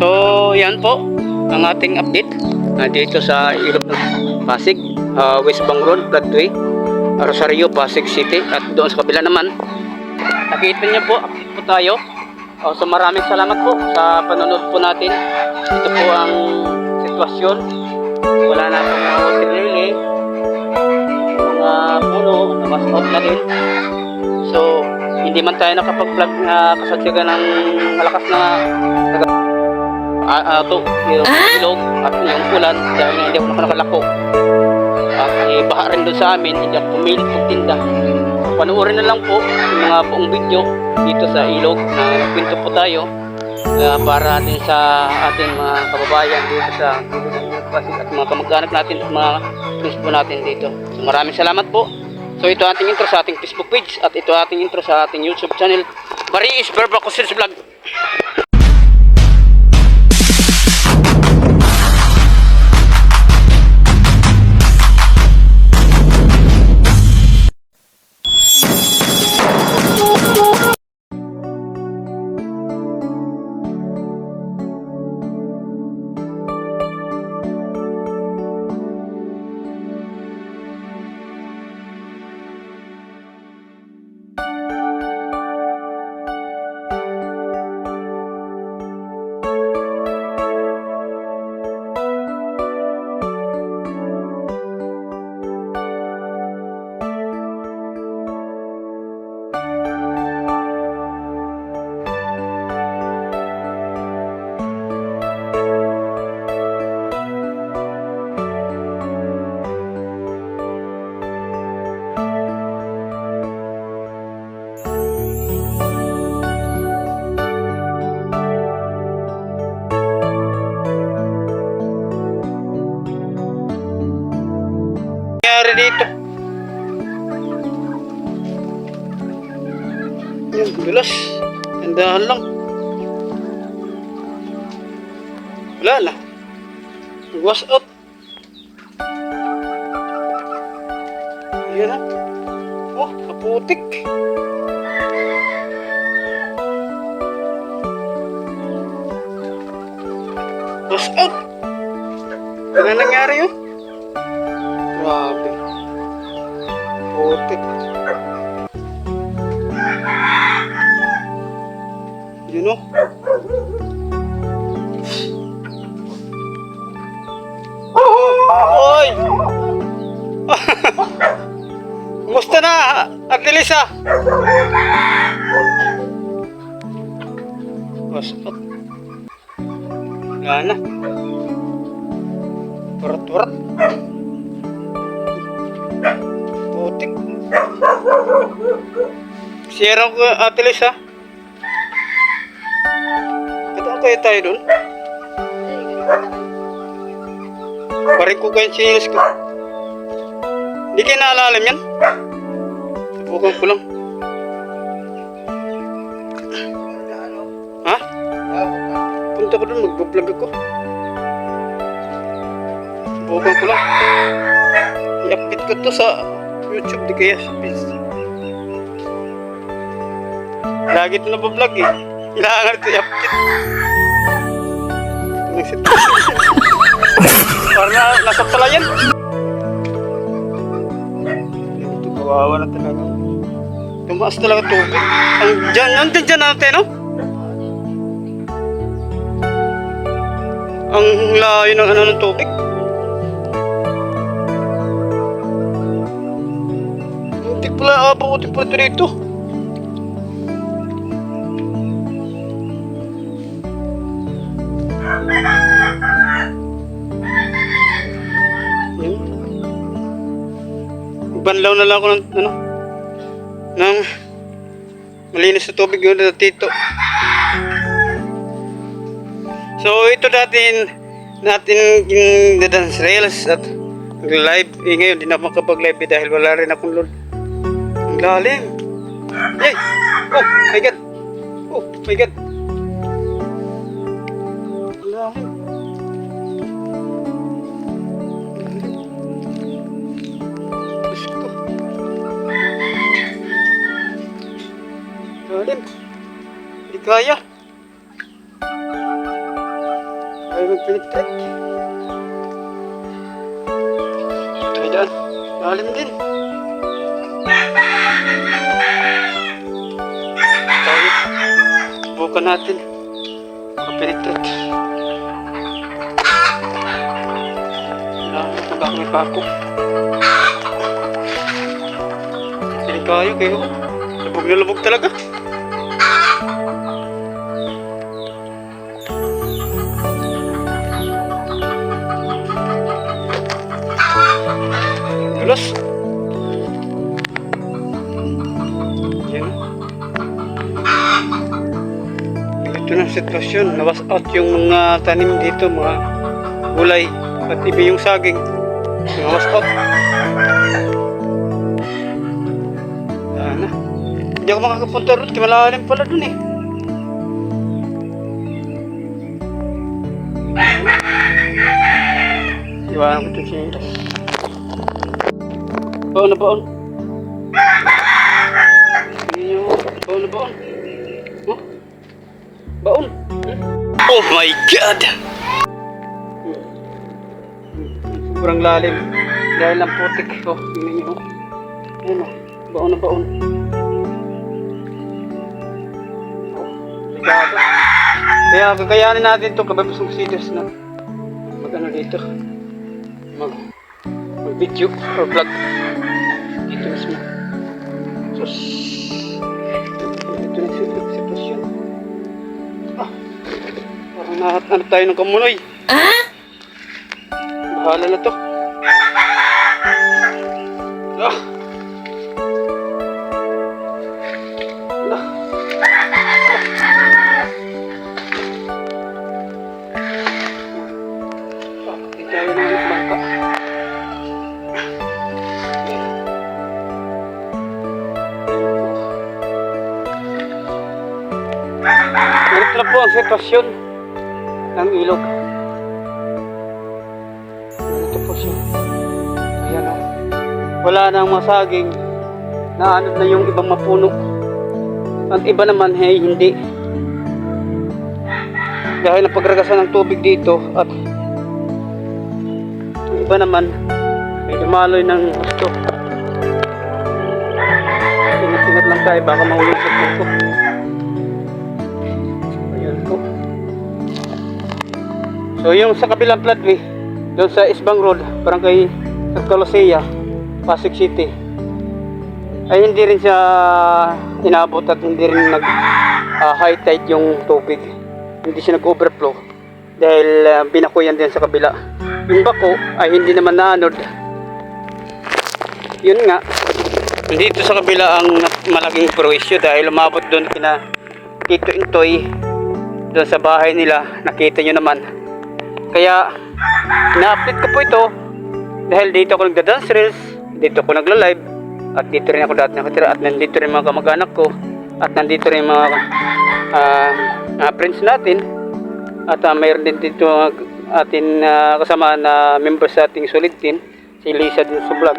So, yan po ang ating update dito sa Ilog ng Pasig, West Bang Road, Floodway, Rosario, Pasig City. At doon sa kabila naman, nakita niyo po, update po tayo. So, maraming salamat po sa panonood po natin. Ito po ang sitwasyon. Wala na pong water lily, mga puno na was out na din. So, hindi man tayo nakapag-vlog kasagsyaga ng malakas na ilog at yung ulan dahil hindi ako nakalako. At baha rin doon sa amin, hindi ako pumilit magtinda. Panoorin na lang po yung mga buong video dito sa ilog na nagkwento po tayo para din sa ating mga kababayan dito sa Pasig at mga kamag-anak natin at mga friends po natin dito. So, maraming salamat po. So ito ating intro sa ating Facebook page at ito ating intro sa ating YouTube channel, Baris Barbacosis Vlog. Dito yung dulas, tandahan lang, wala na, was out. Yan na, oh, kaputik. Was out. Ano nangyari yun? Grabe. Putik. Yun o. Oy! Kumusta na, Ardelisa? Wasot. Wala na. Turat-turat. Putik. Siyara ko, Ate Liz, ha? Kataan kayo tayo dun? Parin ko kayo sinis ko. Hindi kayo naalalim yan? Subukan ko lang. Ha? Punta ko dun, mag-vlog ako. Subukan ko lang. I-update ko to sa YouTube, di kaya sa Facebook. Lagi ito nabablog eh. Kailangan ito i-update. Parang nasa palayan. Ito, kawawa na talaga. Tumaas talaga tubig. Nandun dyan natin, no? Ang layo ng ano ng tubig. Hindi pala, abutin pala ito dito. Banlaw na lang ako ng malinis na tubig yun dito. So ito natin yung dance rails at live ngayon di na makapag-live dahil wala rin akong load. Ang lalim. Yay! Oh my god. Oh my god. Ang lalim. Lalim. Hindi kaya. Ayaw mag-penetrate. Ay daan. Lalim din. Tayo. Subukan natin. Mag-penetrate. May pako. Hindi kayo kayo. Lubog na lubog talaga. Gulos. Yan. Ito na sitwasyon. Nawas out yung mga tanim dito, mga gulay. At iba yung saging. Nawas out. Ano? Hindi ako makakapunta ron. Malalim pala dun eh. Iwanan ko ito siya. Baon na baon. Baon na baon. Oh? Baon. Oh my God! Sobrang lalim. Dahil ang putik. Oh, tingnan nyo. Ayan o. Baon na baon. Oh, ligado. Kaya kakayanin natin ito kababasong seeders na mag-ano dito. Mag-video or vlog. Dito mismo. So, ito na sitwasyon. Ah, parang nahanap tayo ng kamunoy. Ah? Bahala na to. Ah. Ah. Hindi tayo na bangka. Ganito na po ang sitwasyon ng ilog. Ganito po siya. Ayan o. Wala nang masaging. Naanod na yung ibang mapuno. At iba naman ay hindi. Dahil napagragasan ng tubig dito at yung iba naman ay dumaloy ng gusto. Ingat-ingat lang tayo baka mahulog sa puso. So yung sa kabilang floodway, doon sa Isbang Road, parang kay Calosea, Pasig City, ay hindi rin siya inabot at hindi rin nag high tide yung tubig. Hindi siya nag-overflow dahil binakuyan din sa kabila. Yung bako ay hindi naman naanod. Yun nga, dito sa kabila ang malaking prowisyo dahil umabot doon kina Tito Intoy, doon sa bahay nila. Nakita nyo naman. Kaya na-update ko po ito dahil dito ako nagda-dance reels, dito ako nagla-live, at dito rin ako dati nakatira, at nandito rin mga kamag-anak ko, at nandito rin mga friends natin, at mayroon din dito atin kasama na member sa ating solid team, si Lisa din sa vlog.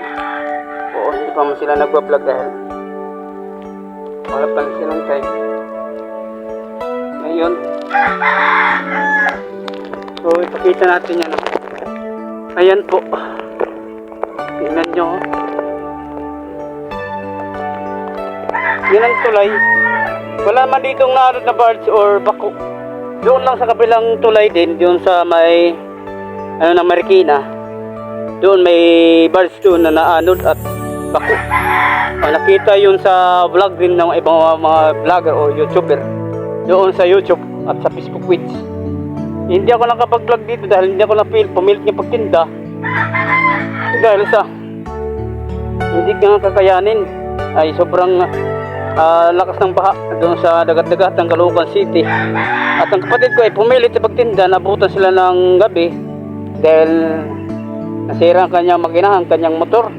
Oo, hindi pa man sila nagwa-vlog dahil wala pa silang time. Ngayon, so ipakita natin yan. Ayan po. Tingnan nyo. Yan ang tulay. Wala man ditong naanod na birds or bako. Doon lang sa kabilang tulay din, doon sa may na Marikina. Doon may birds doon na naanod at bako. Nakita yun sa vlog din ng ibang mga vlogger o YouTuber. Doon sa YouTube at sa Facebook page. Hindi ako nakapag-vlog dito dahil hindi ako pumilit niya pagtinda. Dahil sa hindi nga kakayanin ay sobrang lakas ng baha doon sa dagat-dagat ng Caloocan City. At ang kapatid ko ay pumilit sa pagtinda, nabutan sila ng gabi dahil nasira ang kanyang makina, ang kanyang motor.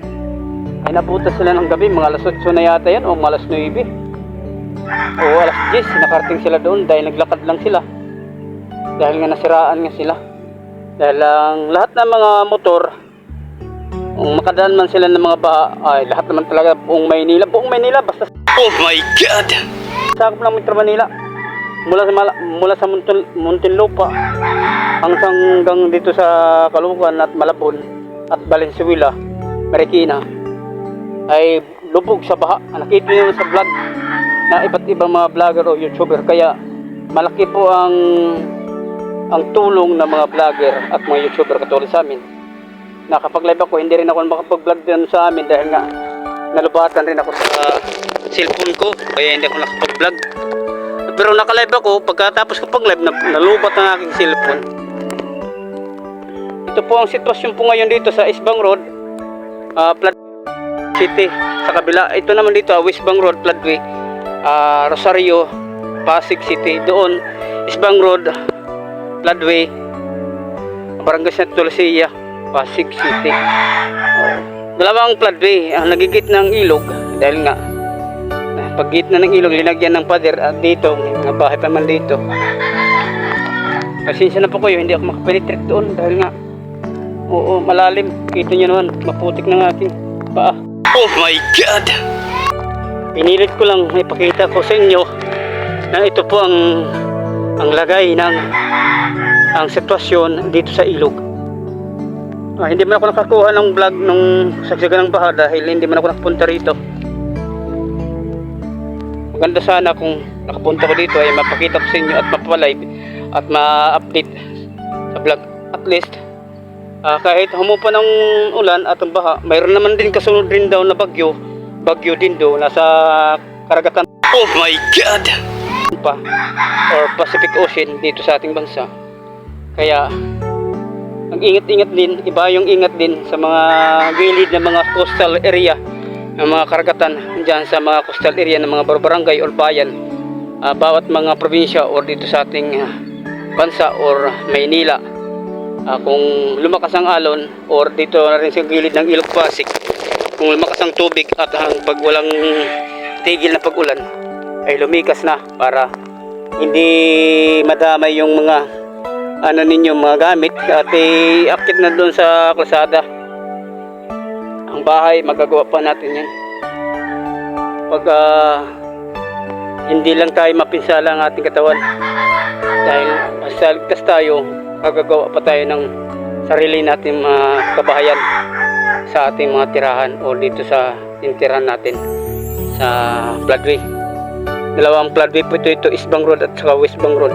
Ay nabutan sila ng gabi, mga alas 8 na yata yan o mga alas 9 o alas 10, nakarating sila doon dahil naglakad lang sila. Dahil nga nasiraan nga sila. Dahil ang lahat ng mga motor, kung makadaan man sila ng mga baha, ay lahat naman talaga buong Maynila basta. Oh my God! Sakop ng Metro Manila. mula sa Muntinlupa hanggang dito sa Caloocan at Malabon at Valenzuela, Marikina ay lubog sa baha. Nakita niyo sa vlog na iba't ibang mga vlogger o YouTuber, kaya malaki po ang tulong ng mga vlogger at mga YouTuber katulad sa amin. Nakapag-live ako, hindi rin ako makapag-vlog din sa amin dahil nga nalubatan rin ako sa cellphone ko, kaya hindi ako nakapag-vlog. Pero naka-live ako, pagkatapos ko pag-live, nalubat ang aking cellphone. Ito po ang sitwasyon po ngayon dito sa Isbang Road, City. Sa kabila, ito naman dito, Westbang Road, Floodway, Rosario, Pasig City. Doon, Isbang Road, Floodway, Barangay Santa Lucia, Pasig City. Dalawang floodway ang nagigit ng ilog dahil nga paggit na ng ilog linagyan ng pader at dito mga bahay pa man dito. Pasensya na po kayo, hindi ako makapenetrate doon dahil nga malalim. Kita nyo naman, maputik ng aking paa. Oh my God! Pinilit ko lang ipakita ko sa inyo na ito po ang lagay ng ang sitwasyon dito sa ilog. Hindi man ako nakakuha ng vlog nung sagsagan ng baha dahil hindi man ako nakapunta rito. Maganda sana kung nakapunta ko dito ay mapakita ko sa inyo at mapapalive at ma-update sa vlog. At least kahit humupa ng ulan at ang baha, mayroon naman din kasunod rin daw na bagyo din daw nasa karagatan. Oh my God! Or Pacific Ocean dito sa ating bansa. Kaya ang ingat-ingat din, iba yung ingat din sa mga gilid ng mga coastal area, ng mga karagatan dyan sa mga coastal area ng mga barangay or bayan, bawat mga probinsya or dito sa ating bansa or Maynila. Kung lumakas ang alon or dito na rin sa gilid ng Ilog Pasig, kung lumakas ang tubig at pag walang tigil na pag-ulan ay lumikas na para hindi madamay yung mga ninyo mga gamit at i-upkeep na doon sa kalsada. Ang bahay magagawa pa natin yan pag hindi lang tayo mapinsala ang ating katawan, dahil basta ligtas tayo, magagawa pa tayo ng sarili natin mga kabahayan sa ating mga tirahan o dito sa tintirahan natin sa floodway. Dalawang floodway po ito, Isbang Road at saka Westbang Road.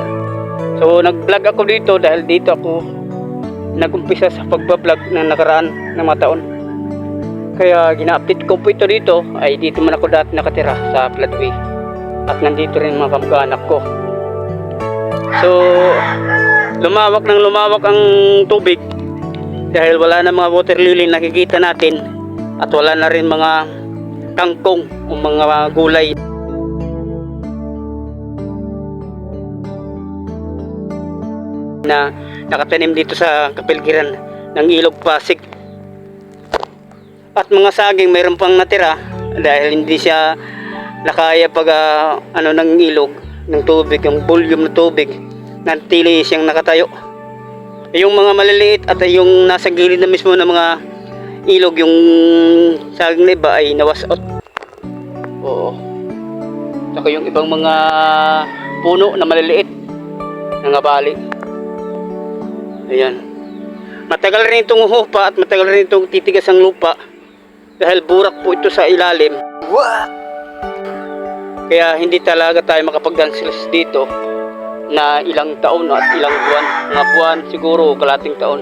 So nag-vlog ako dito dahil dito ako nag-umpisa sa pagbablog ng nakaraan ng mga taon. Kaya gina-update ko po ito dito, ay dito man ako dati nakatira sa floodway. At nandito rin mga kamag-anak ko. So lumawak ang tubig dahil wala na mga water lily nakikita natin at wala na rin mga kangkong o mga gulay na nakatanim dito sa kapiligiran ng Ilog Pasig. At mga saging mayroon pang natira dahil hindi siya nakaya pag ng ilog ng tubig, yung volume ng tubig, natili siyang nakatayo. Yung mga maliliit at yung nasa gilid na mismo ng mga ilog, yung saging na iba ay nawas out. Oo. Saka yung ibang mga puno na maliliit nangabali. Ayan. Matagal rin itong hupa at matagal rin itong titigas ang lupa dahil burak po ito sa ilalim. Kaya hindi talaga tayo makapagdansilas dito na ilang taon at ilang buwan. Mga buwan siguro, kalating taon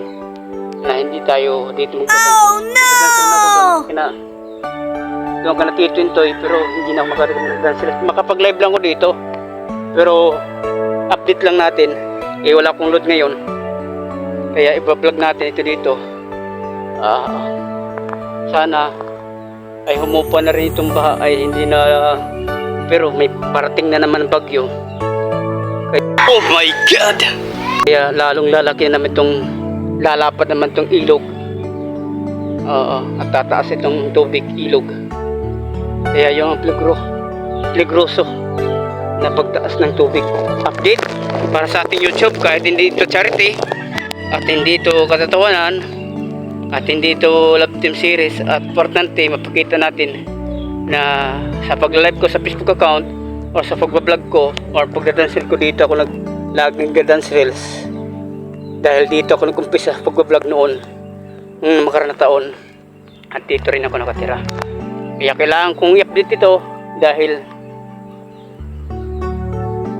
na hindi tayo dito magdansilas. Oh no! Doon ka natituintoy pero hindi na makapagdansilas. Makapag-live lang ko dito pero update lang natin. Wala akong load ngayon. Kaya iba-vlog natin ito dito. Sana ay humupa na rin itong baha, ay hindi na, pero may parating na naman bagyo. Kaya, oh my God! Kaya lalong lalaki naman itong, lalapad naman itong ilog. At tataas itong tubig ilog. Kaya yung peligroso na pagtaas ng tubig. Update para sa ating YouTube, kahit hindi ito charity at hindi ito katatawanan at hindi ito love team series, at importante mapakita natin na sa pag-live ko sa Facebook account or sa pagbablog ko or pagdadansel ko dito ako nag-dance reels. Dahil dito ako nag-umpisa sa pagbablog noon makaraan na taon at dito rin ako nakatira. Kaya kailangan kong i-update ito dahil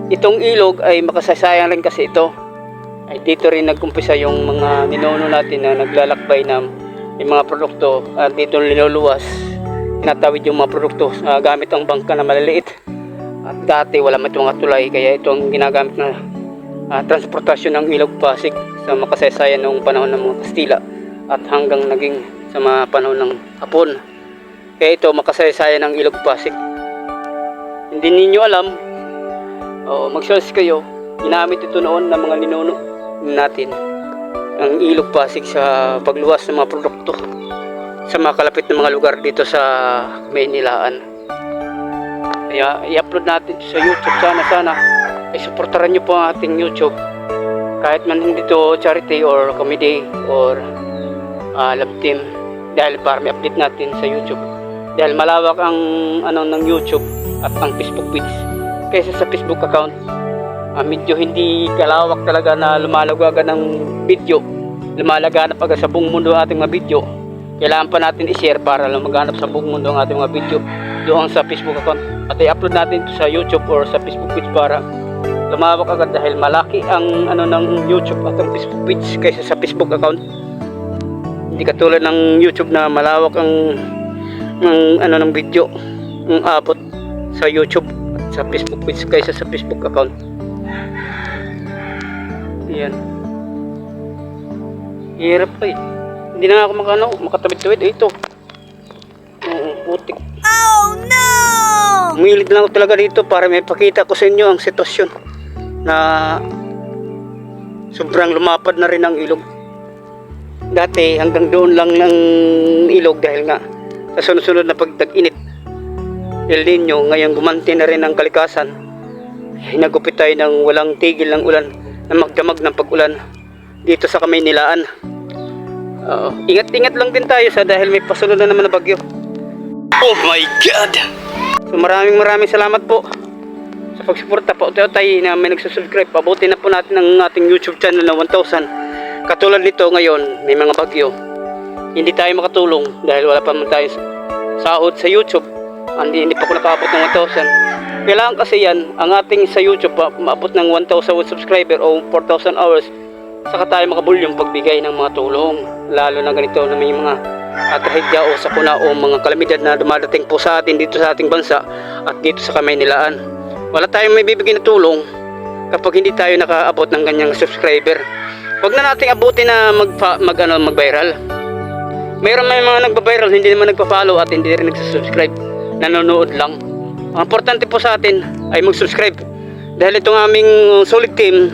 itong ilog ay makasasayang rin kasi ito. Ay dito rin nag-umpisa yung mga ninuno natin na naglalakbay na yung mga produkto at dito linuluwas, tinatawid yung mga produkto gamit ang bangka na maliliit. At dati wala man itong mga tulay, kaya ito ang ginagamit na transportasyon ng ilog Pasig sa makasaysayan noong panahon ng mga Kastila at hanggang naging sa mga panahon ng Hapon. Kaya ito makasaysayan ng ilog Pasig. Hindi ninyo alam, mag-search kayo, ginamit ito noon ng mga ninuno natin ang ilog Pasig sa pagluwas ng mga produkto sa mga kalapit na mga lugar dito sa Maynilaan. Kaya i-upload natin sa YouTube. Sana i-supportaran nyo po ang ating YouTube, kahit man hindi ito charity or comedy or love team, dahil para may update natin sa YouTube. Dahil malawak ang ng YouTube at ang Facebook page kaysa sa Facebook account. Medyo hindi kalawak talaga na lumalagagan ng video, lumalaganap agad sa buong mundo ang ating mga video. Kailangan pa natin i-share para lumaganap sa buong mundo ang ating mga video doon sa Facebook account, at i-upload natin ito sa YouTube or sa Facebook page para lumawak agad, dahil malaki ang ng YouTube at ang Facebook page kaysa sa Facebook account. Hindi katulad ng YouTube na malawak ang ng video ang abot sa YouTube at sa Facebook page kaysa sa Facebook account. Yan. Hirap pa eh. Hindi na ako makatawid-tawid. Ito. Putik. Oh no! Umilit lang ako talaga dito para may pakita ko sa inyo ang sitwasyon na sobrang lumapad na rin ang ilog. Dati hanggang doon lang ng ilog dahil nga sa sunod-sunod na pagtag-init El Nino, ngayon gumanti na rin ang kalikasan. Hinagupit tayo ng walang tigil ng ulan na magdamag ng pag-ulan dito sa Kamaynilaan. Ingat-ingat lang din tayo dahil may pasunod na naman na bagyo. Oh my God! So maraming salamat po sa pagsuporta po tayo na may nagsusubscribe. Pabuti na po natin ang ating YouTube channel na 1,000. Katulad nito ngayon, may mga bagyo. Hindi tayo makatulong dahil wala pa man tayo sahod sa YouTube. Hindi pa po nakaabot ng 1,000. Kailangan kasi yan, ang ating sa YouTube maabot ng 1,000 subscriber o 4,000 hours, saka tayo makabulyong pagbigay ng mga tulong, lalo na ganito na may mga trahedya o sakuna o mga kalamidad na dumadating po sa atin dito sa ating bansa at dito sa Kamaynilaan. Wala tayong may bibigay na tulong kapag hindi tayo nakaabot ng ganyang subscriber. Huwag na nating abutin na mag-viral. Mayroon may mga nagba-viral, hindi naman nagpa-follow at hindi rin nagsusubscribe, nanonood lang. Ang importante po sa atin ay mag-subscribe, dahil itong aming solid team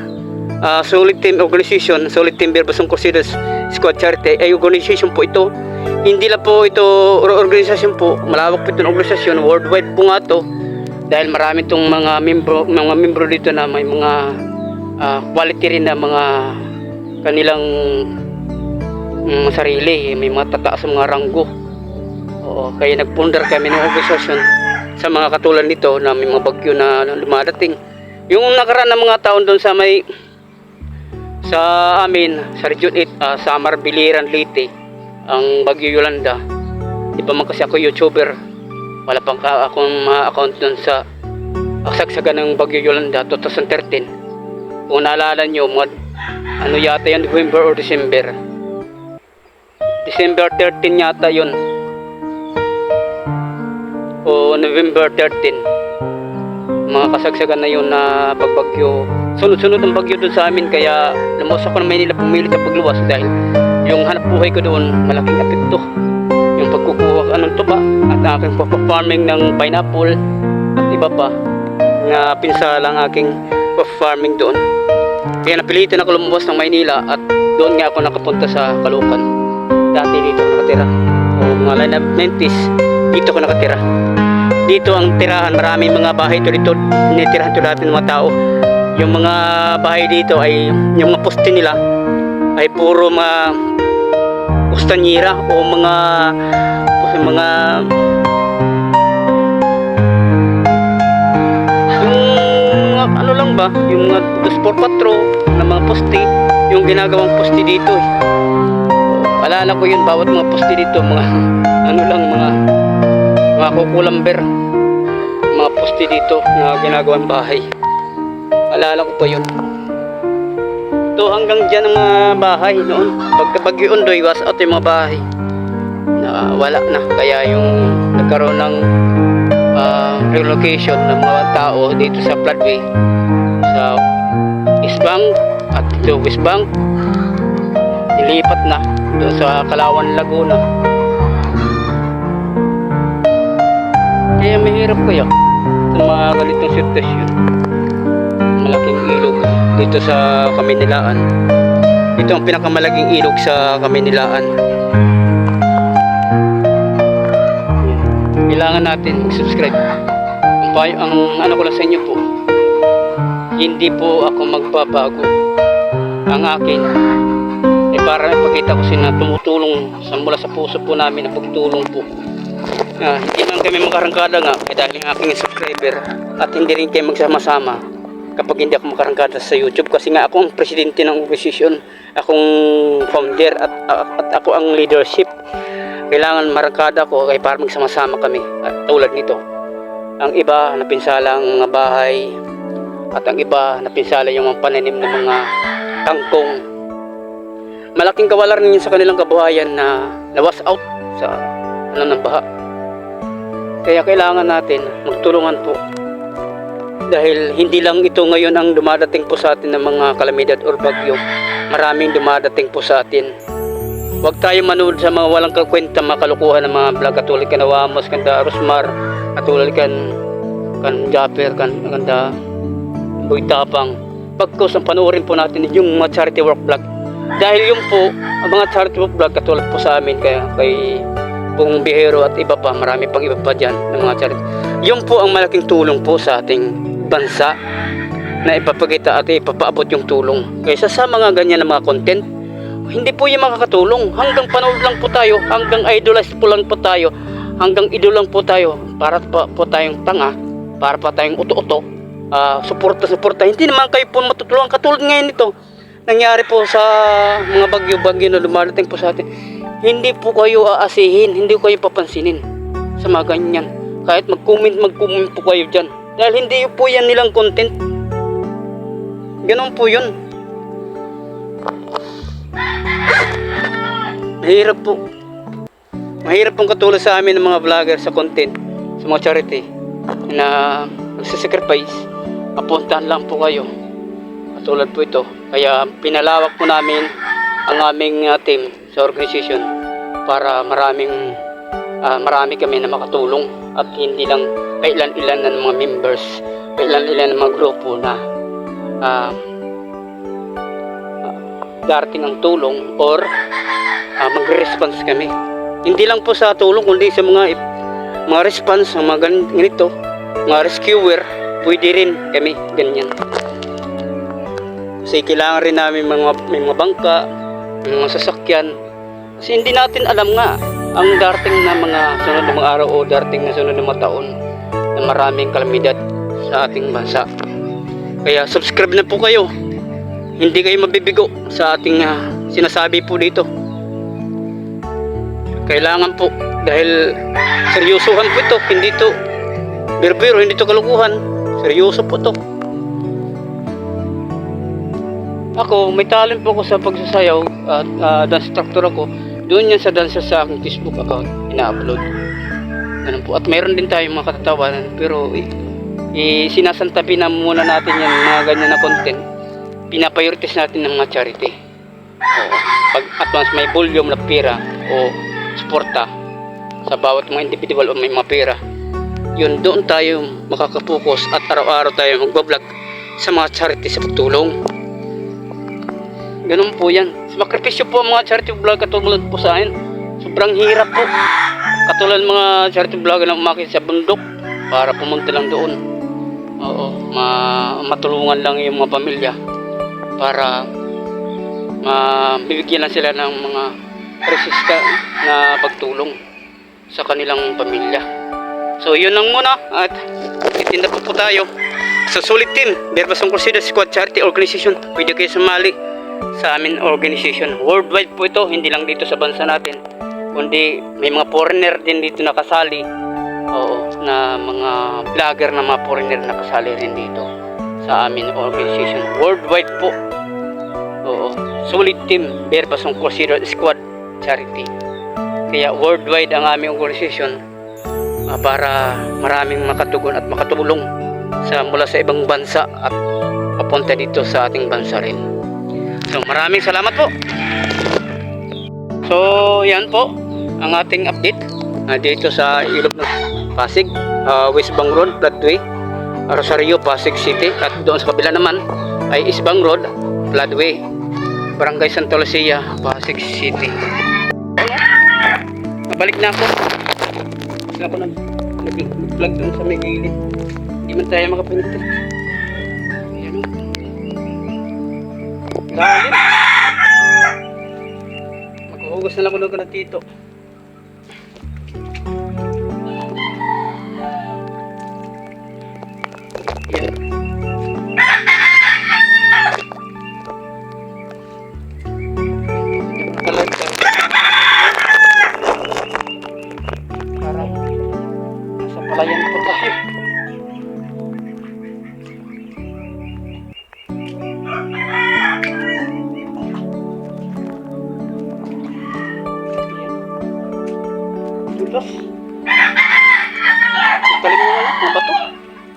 organization, Solid Team Verbasong Crusaders Squad Charity ay organization po ito. Hindi lang po ito organisasyon po, malawak po itong organisasyon, worldwide po nga ito, dahil marami itong mga membro dito na may mga quality rin na mga kanilang sarili, may mga tataas sa mga ranggo. Kaya nagpundar kami ng organisasyon sa mga katulad nito na may mga bagyo na lumadating. Yung nakaraan ng mga taon doon sa amin sa Region 8, Samar, Biliran, Leyte, ang Bagyo Yolanda. Di pa man kasi ako YouTuber, wala pang akong mga account doon sa kasagsagan ng Bagyo Yolanda 2013. Kung naalala nyo, yata yun, November or December 13 yata yun, o November 13, mga kasagsagan na yun na pagbagyo. Sunod-sunod ang bagyo doon sa amin, kaya lumuwas ako ng Maynila, pumilit sa pagluwas dahil yung hanap buhay ko doon malaking epekto. Yung pagkukuha ng tuba at aking farming ng pineapple at iba pa na pinsala ang aking farming doon. Kaya napilitan ako lumuwas ng Maynila at doon nga ako nakapunta sa Caloocan. Dati dito ako nakatira, o mga line of 90s dito ako nakatira. Dito ang tirahan, maraming mga bahay dito, tinitirahan ito lahat ng mga tao. Yung mga bahay dito ay, yung mga poste nila ay puro mga kustanyira o mga ano lang ba, yung mga sport patrol ng mga poste, yung ginagawang poste dito eh. Alala ko yun, bawat mga poste dito, mga ano lang, mga kukulamber, mga poste dito na ginagawang bahay. Alala ko pa yun. Ito hanggang dyan ang mga bahay noon. Pagka-Bagyo Ondoy, was out yung mga bahay na wala na, kaya yung nagkaroon ng relocation ng mga tao dito sa floodway sa East Bank at dito West Bank, ilipat na doon sa Kalawan, Laguna. Kaya mahirap kaya sa mga ganitong sitwasyon. Malaking ilog dito sa Kamaynilaan. Ito ang pinakamalaking ilog sa Kamaynilaan. Kailangan natin mag-subscribe. Ang ano ko lang sa inyo po, hindi po ako magbabago. Ang akin ay para ipakita ko na tumutulong mula sa puso po namin na pagtulong po. Hindi man kami makarangkada nga dahil ang aking subscriber, at hindi rin kayo magsama-sama kapag hindi ako makarangkada sa YouTube, kasi nga ako ang presidente ng opposition, akong founder at ako ang leadership. Kailangan marangkada ko kaya para magsama-sama kami tulad nito. Ang iba napinsala ang mga bahay, at ang iba napinsala yung mga pananim ng mga kangkong. Malaking kawalan yun sa kanilang kabuhayan na nawas out sa ng baha. Kaya kailangan natin magtulungan po, dahil hindi lang ito ngayon ang dumadating po sa atin ng mga kalamidad or bagyo. Maraming dumadating po sa atin. Huwag tayo manood sa mga walang kakwenta, mga kalukuhan ng mga vlog katulad kan Wamos, kanda Rosmar, katulad kan Japper, kanda Boy Tapang. Pagkos ang panoorin po natin yung mga charity work vlog. Dahil yung po, ang mga charity work vlog katulad po sa amin, kay Pong Bihero at iba pa, marami pang iba pa dyan ng mga charity. Yung po ang malaking tulong po sa ating bansa na ipapakita at ipapaabot yung tulong. Kaysa sa mga ganyan na mga content, hindi po yung makakatulong. Hanggang panood lang po tayo, hanggang idolize po lang po tayo, hanggang idol lang po tayo, para po tayong tanga, para pa tayong uto-uto, suporta. Hindi naman kayo po matutulungan. Katulad ngayon ito, nangyari po sa mga bagyo-bagyo na lumarating po sa atin. Hindi po kayo aasihin, hindi ko kayo papansinin sa mga ganyan. Kahit mag-comment po kayo dyan, dahil hindi po yan nilang content. Ganon po yun. Mahirap pong katulad sa amin ng mga vlogger sa content, sa mga charity na nagsasacrifice. Apuntahan lang po kayo katulad po ito. Kaya pinalawak po namin ang aming team sa organization para marami kami na makatulong, at hindi lang kailan-ilan ng mga members, kailan-ilan ng mga grupo na darating ang tulong or magre-response kami. Hindi lang po sa tulong, kundi sa mga response, mga ganito, mga rescuer, pwede rin kami ganyan. Kasi kailangan rin namin may mga bangka, may mga sasakyan, kasi hindi natin alam nga ang darating na mga sunod na mga araw o darating na sunod na mga taon na maraming kalamidad sa ating bansa. Kaya subscribe na po kayo, hindi kayo mabibigo sa ating sinasabi po dito. Kailangan po, dahil seryosohan po ito, hindi ito biro-biro, hindi ito kalukuhan, seryoso po ito. Ako, may talent po ako sa pagsasayaw at dance instructor ako. Doon yan sa dance sa aking Facebook account, ina-upload. Ganun po. At mayroon din tayong mga katatawanan, pero sinasantabi na muna natin yan, mga ganyan na content. Pinapriorities natin ng mga charity. Pag at once may volume na pera o suporta sa bawat mga individual o may mga pera, yun, doon tayo makakapokus at araw-araw tayo magbablog sa mga charity sa pagtulong. Ganun po yan. Sakripisyo po ang mga charity vlog katulad po sa akin. Sobrang hirap po. Katulad mga charity vlog na umakit sa bundok para pumunta lang doon. Matulungan lang yung mga pamilya para bibigyan lang sila ng mga resista na pagtulong sa kanilang pamilya. So yun lang muna, at itinda po tayo. Sa solid team, Berbasong Crusader Squad Charity Organization. Pwede kayo sumali sa amin organization. Worldwide po ito, hindi lang dito sa bansa natin, kundi may mga foreigner din dito nakasali. Oo, na mga vlogger na mga foreigner nakasali rin dito sa amin organization. Worldwide po. Oo, solid team, Berbasong Crusader Squad Charity. Kaya worldwide ang aming organization, para maraming makatugon at makatulong mula sa ibang bansa at papunta dito sa ating bansa rin. So maraming salamat po. So yan po ang ating update dito sa Ilog ng Pasig, Westbang Road, Floodway, Rosario, Pasig City. At doon sa kabila naman ay Eastbang Road, Floodway, Barangay Santa Lucia, Pasig City. Nabalik na ako. Kasi ako nag-vlog doon sa may gilid. Hindi man tayo makapenetrate. Ayan o. Lalim. Maghuhugas na lang ako ng dito. Ayan. Parang nasa palayan po tayo. Tapos talim mo na bato.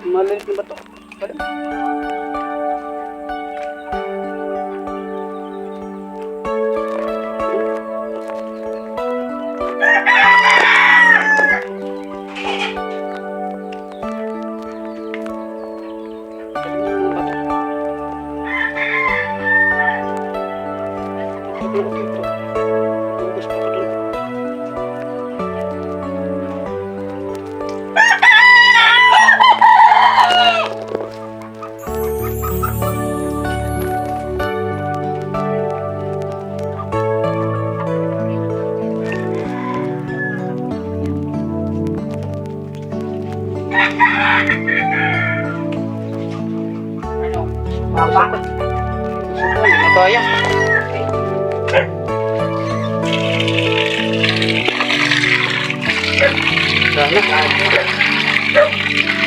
Maliit na bato. Talim. Kaya. Sana.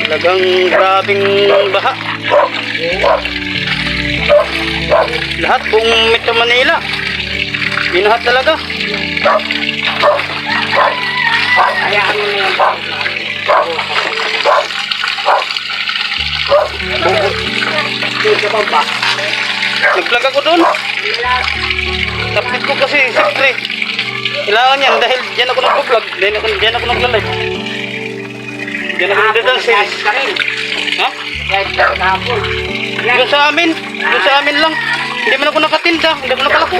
Talagang grabing baha. Lahat buong Metro Manila. Binahat talaga. Hayaan mo na yan. Nag-vlog ako doon. Tapit ko kasi siyempre kailangan yan dahil dyan ako nag-vlog. Dyan ako nag-live. Dyan ako nag-dance. Ha? Yung sa amin lang. Hindi man ako nakatinda, hindi ako nakalako.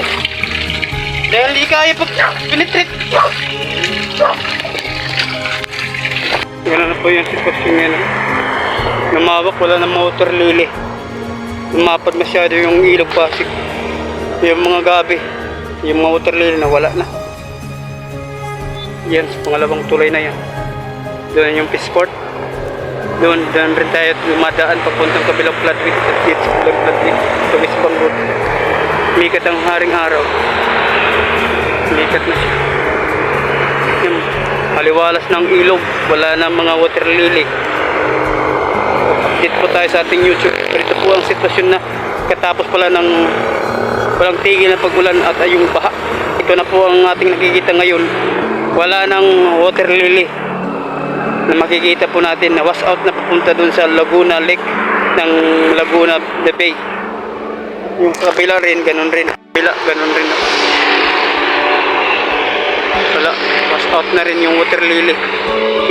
Dahil hindi kaya pag-penetrate. Yan na po yung sitwasyon ngayon. Namawak, wala ng motor lili. Lumapad masyado yung Ilog Pasig. Yung mga gabi, yung mga water lily na wala na. Yan, sa pangalawang tulay na yan. Doon yung Peaceport. Doon rin tayo dumadaan papuntang kabilang floodway. At dito sa kabilang floodway, sa Westbang Road. Mikat ang haring araw. Mikat na siya. Yung haliwalas ng ilog, wala na mga water lily. Update po tayo sa ating YouTube. Ito po ang sitwasyon na katapos pala ng walang tigil na pag-ulan at yung baha. Ito na po ang ating nakikita ngayon. Wala nang water lily na makikita po natin na wash out na papunta dun sa Laguna Lake ng Laguna the Bay. Yung kabila rin, ganun rin. Kabila, ganun rin. Wala, wash out na rin yung water lily.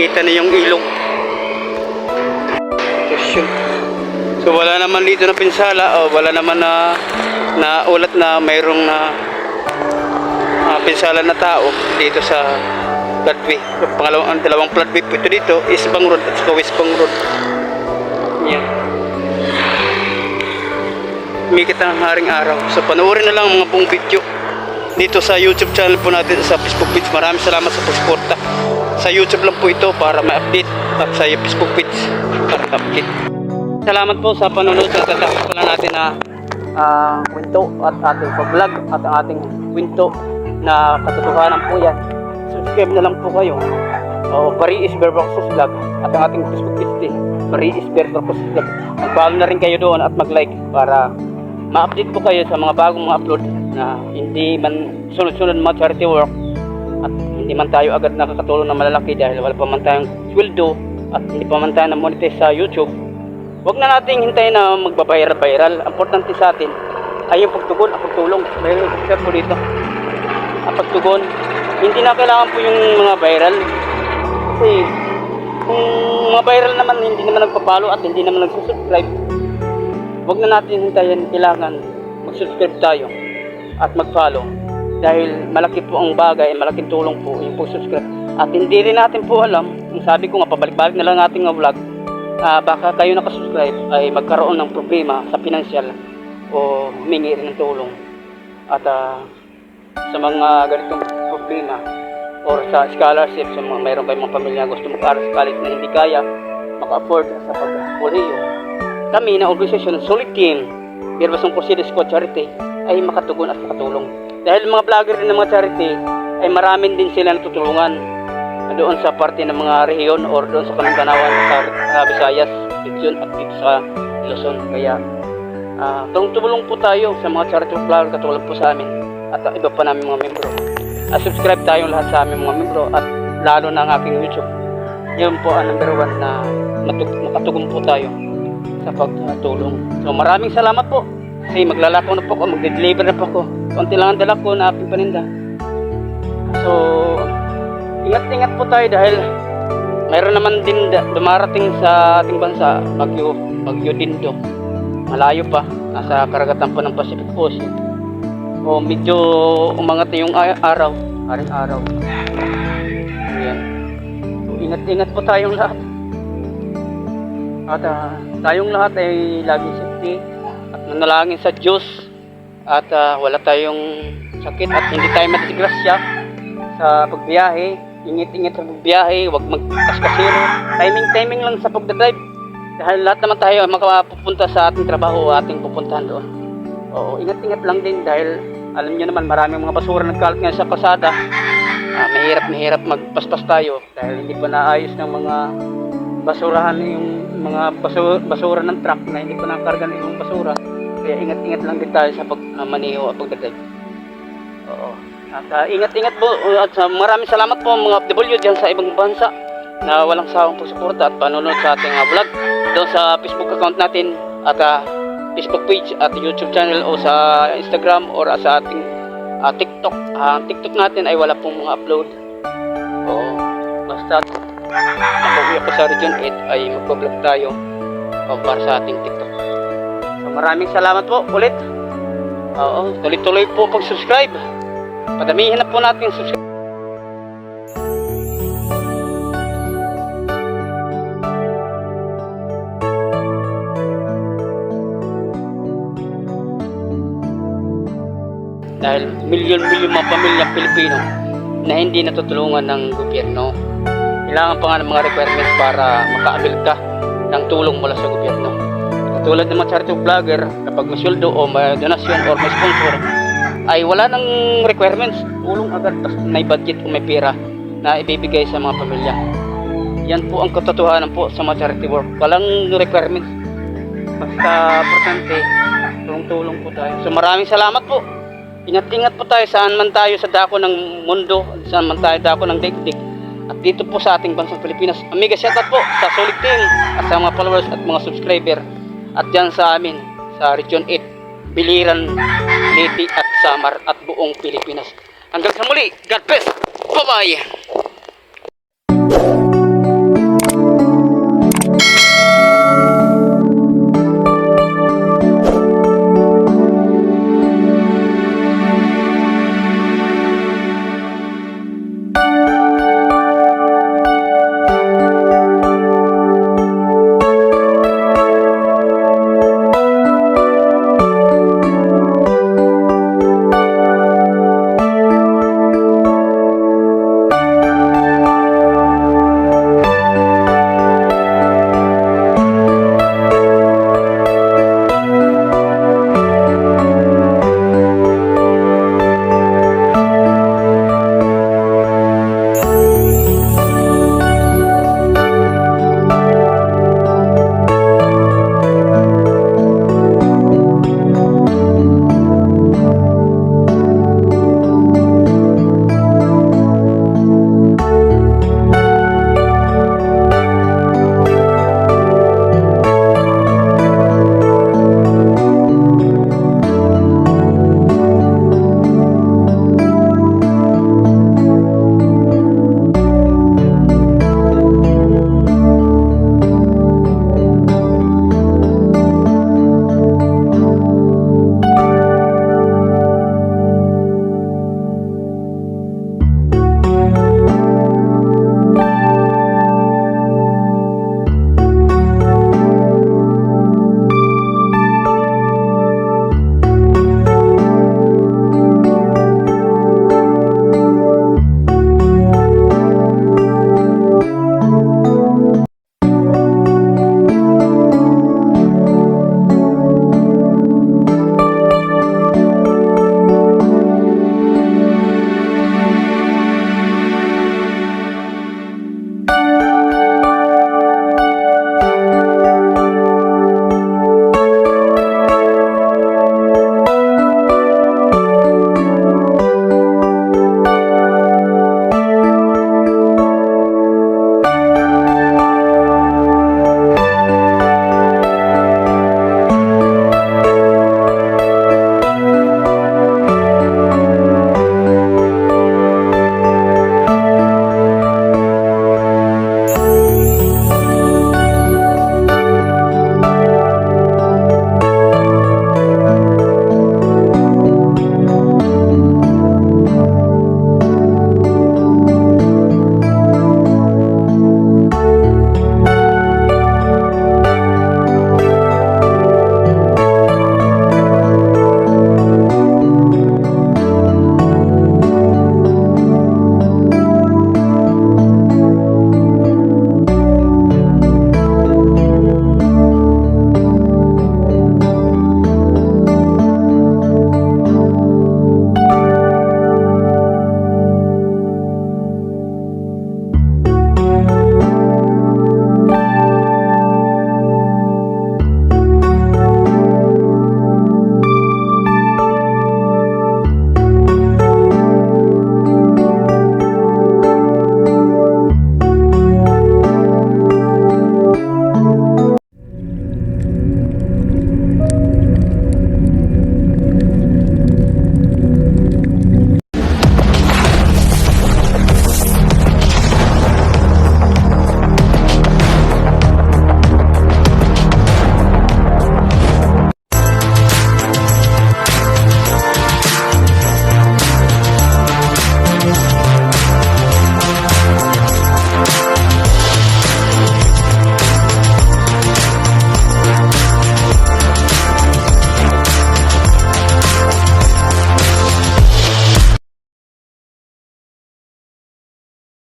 Kita na yung ilog. So wala naman dito na pinsala o wala naman na ulat na mayroong pinsala na tao dito sa floodway. Dalawang floodway po ito dito, Eastbang Road at saka Westbang Road. Yan. Mikit ang haring araw. So panoorin na lang ang mga buong video dito sa YouTube channel po natin, sa Facebook page. Maraming salamat sa pagsuporta. Sa YouTube lang po ito para ma-update at sa Facebook page para update. Salamat po sa panonood sa tatapos pala natin na kwento at ating vlog at ang ating kwento na katotohanan po yan. Subscribe na lang po kayo. Bari is Bear Boxes Vlog at ang ating Facebook page din, Bari is Bear Boxes Vlog. Mag-follow na rin kayo doon at mag-like para ma-update po kayo sa mga bagong mga upload na hindi man sunod-sunod mga charity work at hindi man tayo agad nakakatulong na malalaki dahil wala pa man tayong sweldo at hindi pa man tayo na-monetize sa YouTube. Huwag na nating hintayin na magbabiral-viral. Ang importante sa atin ay yung pagtugon at pagtulong. May isa po dito. Ang pagtugon, hindi na kailangan po yung mga viral. Kasi kung mga viral naman, hindi naman nagpapalo at hindi naman nagsusubscribe, huwag na natin hintayin. Kailangan mag-subscribe tayo at mag-follow. Dahil malaki po ang bagay, malaking tulong po yung pag-subscribe. At hindi rin natin po alam, kung sabi ko nga, pabalik-balik na lang natin nga vlog, baka kayo nakasubscribe ay magkaroon ng problema sa financial o humingi rin ng tulong. At sa mga ganitong problema or sa scholarship, sa mga mayroon kayong mga pamilya gusto mag-aral sa college na hindi kaya maka-afford sa pag-kolehiyo, kami na organisasyon Solid Team Birbasong Consider Squad Charity ay makatugon at makatulong. Dahil mga vlogger din ng mga charity ay maraming din sila natutulungan doon sa parte ng mga rehiyon or doon sa Kalanganawan, sa Visayas, Luzon at dito sa Luzon. Kaya tulong-tulong po tayo sa mga charity vlogger katulad po sa amin at iba pa namin mga membro. Subscribe tayong lahat sa aming mga membro at lalo na ang aking YouTube. Yun po ang number 1 na makatugon po tayo sa pagtulong. So maraming salamat po. Kasi maglalako na po ako, magde-deliver na po ako. Konti lang ang dala ko na aking paninda. So ingat-ingat po tayo dahil mayroon naman din dumarating sa ating bansa, Bagyo Dindo. Malayo pa, nasa karagatan pa ng Pacific Ocean. O medyo umangat na yung araw, araw. Ayan. So, ingat-ingat po tayong lahat. At tayong lahat ay laging safety at nanalangin sa Diyos at wala tayong sakit at hindi tayo madisgrasya sa pagbiyahe. Ingat-ingat sa pagbiyahe, huwag magkaskasiro. Timing lang sa pagdadrive. Dahil lahat naman tayo makapupunta sa ating trabaho o ating pupuntahan doon. Oo, ingat-ingat lang din dahil alam niyo naman maraming mga basura nagkalat ngayon sa kalsada. Mahirap magpaspas tayo dahil hindi pa naayos ng mga basurahan yung mga basura ng truck na hindi pa nakargan yung basura. Kaya ingat-ingat lang din tayo sa pagmaneho at pagdadrive. Oo. At ingat-ingat po at maraming salamat po mga FW dyan sa ibang bansa na walang sawang pagsuporta at panonood sa ating vlog doon sa Facebook account natin at Facebook page at YouTube channel o sa Instagram or sa ating TikTok. Ang TikTok natin ay wala pong mga upload. Oo. Basta napag-uwi ako sa Region 8 ay mag-vlog tayo para sa ating TikTok. So maraming salamat po ulit. Oo, tuloy-tuloy po pag-subscribe. Padamihin na po natin yung subscribe. Dahil milyon-milyon mga pamilyang Pilipino na hindi natutulungan ng gobyerno. Kailangan pa nga ng mga requirements para makaabil ka ng tulong mula sa gobyerno. Katulad ng mga charity vlogger, kapag may sweldo o may donasyon o may sponsor, ay wala nang requirements. Tulong agad, may budget o may pera na ibibigay sa mga pamilya. Yan po ang katotohanan po sa mga charity work. Walang requirements. Basta importante, tulong-tulong po tayo. So maraming salamat po. Ingat-ingat po tayo saan man tayo sa dako ng mundo, saan man tayo dako ng daigdig. At dito po sa ating bansang Pilipinas, amiga shoutout po sa Solid Team at sa mga followers at mga subscriber. At dyan sa amin, sa Region 8, Biliran, Leyte at Samar at buong Pilipinas. Hanggang sa muli, God bless! Bye-bye!